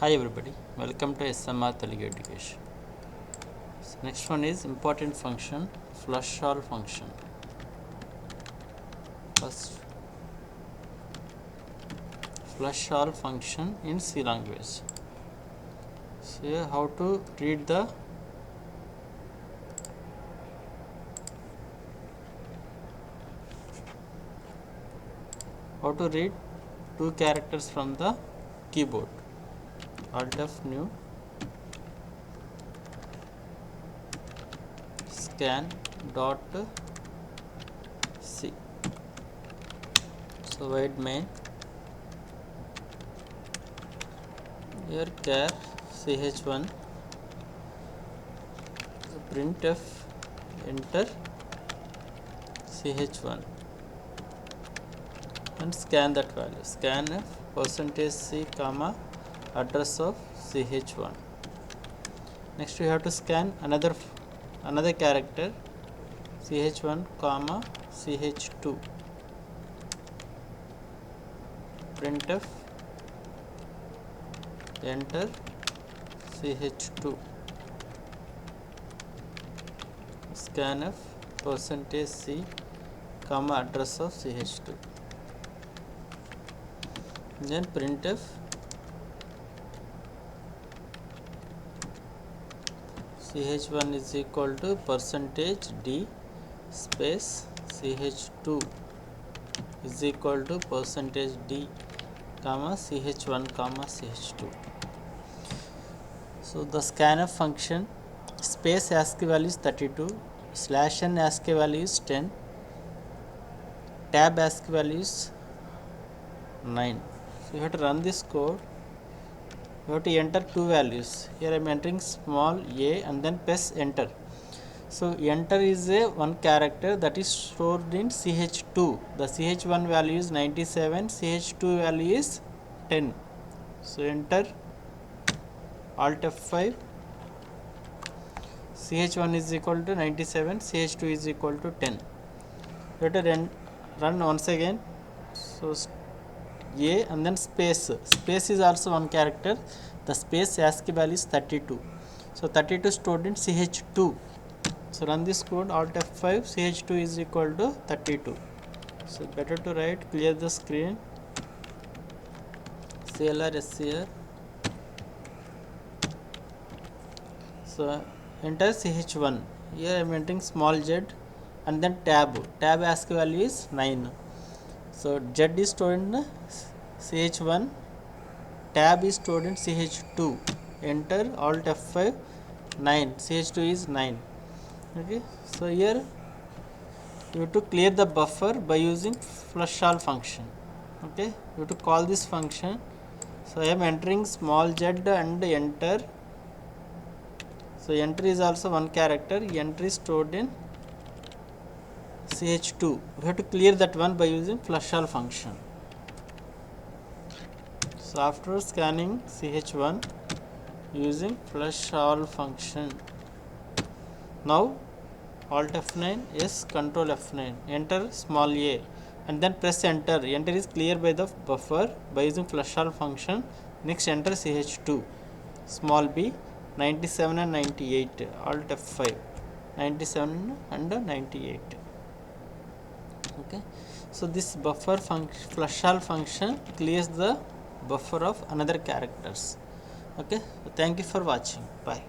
Hi everybody, welcome to SMR Telugu Education. So next one is important function, flushall function. First, flushall function in C language. So here how to read two characters from the keyboard. Alt F new scan dot C. So void main here char ch1 printf enter ch1 and scan that value, scanf %c comma address of ch1. Next we have to scan another character ch1 comma ch2, printf enter ch2, scanf %c comma address of ch2, then printf ch1 is equal to %d space ch2 is equal to %d comma ch1 comma ch2. So the scanf function, space ASCII value is 32, /n ASCII value is 10, tab ASCII value is 9. So you have to run this code. You have to enter two values. Here I am entering small a and then press enter. So enter is a one character that is stored in ch2. The ch1 value is 97, ch2 value is 10. So enter alt F5, ch1 is equal to 97, ch2 is equal to 10. You have to run once again. So a and then space is also one character. The space ASCII value is 32. So 32 stored in ch2. So run this code alt F5, ch2 is equal to 32. So better to write, clear the screen, clr scr. So enter ch1. Here I am entering small z and then tab ASCII value is 9. So z is stored in ch1, tab is stored in ch2. Enter alt F5, 9, ch2 is 9. Okay, so here you have to clear the buffer by using flushall function. Okay, you have to call this function. So I am entering small z and enter. So enter is also one character, enter is stored in ch2. We have to clear that one by using flushall function. So after scanning ch1 using flushall function, now alt F9, yes, control F9, enter small a and then press enter. Enter is clear by the buffer by using flushall function. Next enter ch2, small b, 97 and 98, alt F5, 97 and 98. Okay, so this buffer flushall function clears the buffer of another characters. Okay, so thank you for watching. Bye.